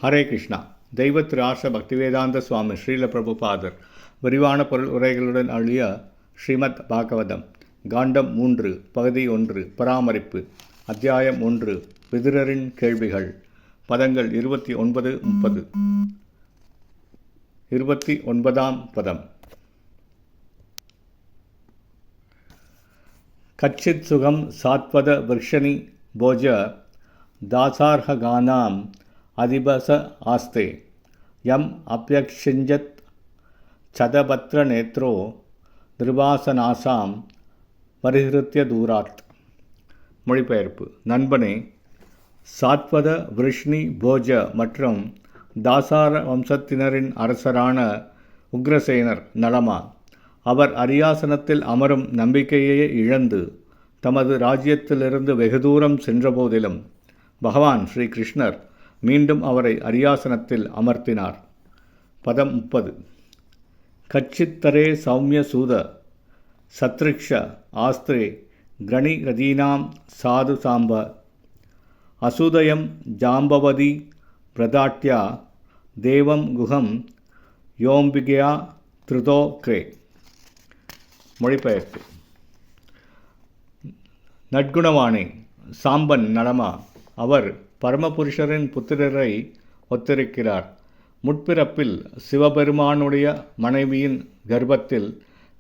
ஹரே கிருஷ்ணா. தெய்வ திரு ஆர்ஷ பக்திவேதாந்த சுவாமி ஸ்ரீல பிரபுபாதர் விரிவான பொருள் உரைகளுடன் அழிய ஸ்ரீமத் பாகவதம் காண்டம் 3 பகுதி 1 பராமரிப்பு அத்தியாயம் 1 விதுரரின் கேள்விகள் பதங்கள் 29-30. 29ஆம் பதம். கச்சித் சுகம் சாத்வத விருஷணி போஜ தாசார்ஹகானாம் அதிபச ஆஸ்தே யம் அப்யக்ஷிஞ்சத் சதபத்ர நேத்ரோ நிர்வாசனாசாம் பரிஹிருத்திய தூராத். மொழிபெயர்ப்பு. நண்பனே, சாத்வத விருஷ்ணி போஜ மற்றும் தாசார வம்சத்தினரின் அரசரான உக்ரசேனர் நலமா? அவர் அரியாசனத்தில் அமரும் நம்பிக்கையே இழந்து தமது ராஜ்யத்திலிருந்து வெகு தூரம் சென்றபோதிலும் பகவான் ஸ்ரீ கிருஷ்ணர் மீண்டும் அவரை அரியாசனத்தில் அமர்த்தினார். பதம் 30. கச்சித்தரே சௌமிய சூத சத்ருக்ஷ ஆஸ்திரே கணிரதீனாம் சாது சாம்ப அசூதயம் ஜாம்பவதி பிரதாட்யா தேவம் குஹம் யோம்பிகயா திருதோ கிரே. மொழிபெயர்ப்பு. நற்குணவானே, சாம்பன் நலமா? அவர் பரமபுருஷரின் புத்திரரை ஒத்திருக்கிறார். முற்பிறப்பில் சிவபெருமானுடைய மனைவியின் கர்ப்பத்தில்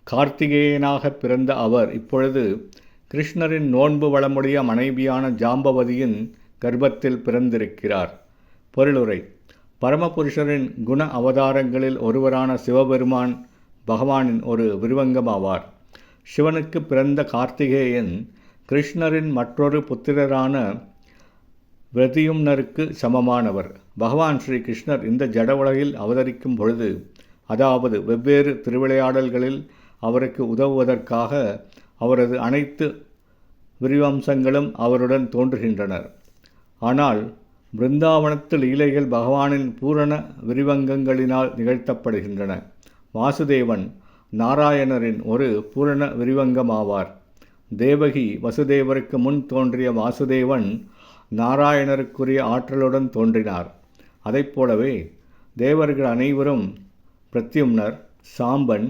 கார்த்திகேயனாக பிறந்த அவர் இப்பொழுது கிருஷ்ணரின் நோன்பு வளமுடைய மனைவியான ஜாம்பவதியின் கர்ப்பத்தில் பிறந்திருக்கிறார். பொருளுரை. பரமபுருஷரின் குண அவதாரங்களில் ஒருவரான சிவபெருமான் பகவானின் ஒரு விருவங்கமாவார். சிவனுக்கு பிறந்த கார்த்திகேயன் கிருஷ்ணரின் மற்றொரு புத்திரரான பிரதியும்னருக்கு சமமானவர். பகவான் ஸ்ரீ கிருஷ்ணர் இந்த ஜட உலகில் அவதரிக்கும் பொழுது, அதாவது வெவ்வேறு திருவிளையாடல்களில் அவருக்கு உதவுவதற்காக அவரது அனைத்து விரிவம்சங்களும் அவருடன் தோன்றுகின்றனர். ஆனால் பிருந்தாவனத்து லீலைகள் பகவானின் பூரண விரிவங்கங்களினால் நிகழ்த்தப்படுகின்றன. வாசுதேவன் நாராயணரின் ஒரு பூரண விரிவங்கமாவார். தேவகி வசுதேவருக்கு முன் தோன்றிய வாசுதேவன் நாராயணருக்குரிய ஆற்றலுடன் தோன்றினார். அதைப்போலவே தேவர்கள் அனைவரும் பிரத்யும்னர், சாம்பன்,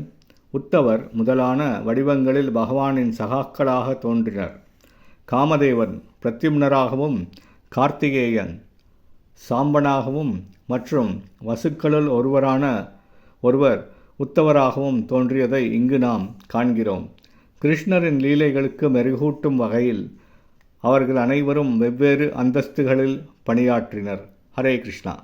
உத்தவர் முதலான வடிவங்களில் பகவானின் சகாக்களாக தோன்றினர். காமதேவன் பிரத்யும்னராகவும், கார்த்திகேயன் சாம்பனாகவும் மற்றும் வசுக்களுள் ஒருவர் உத்தவராகவும் தோன்றியதை இங்கு நாம் காண்கிறோம். கிருஷ்ணரின் லீலைகளுக்கு மெருகூட்டும் வகையில் அவர்கள் அனைவரும் வெவ்வேறு அந்தஸ்துகளில் பணியாற்றினர். ஹரே கிருஷ்ணா.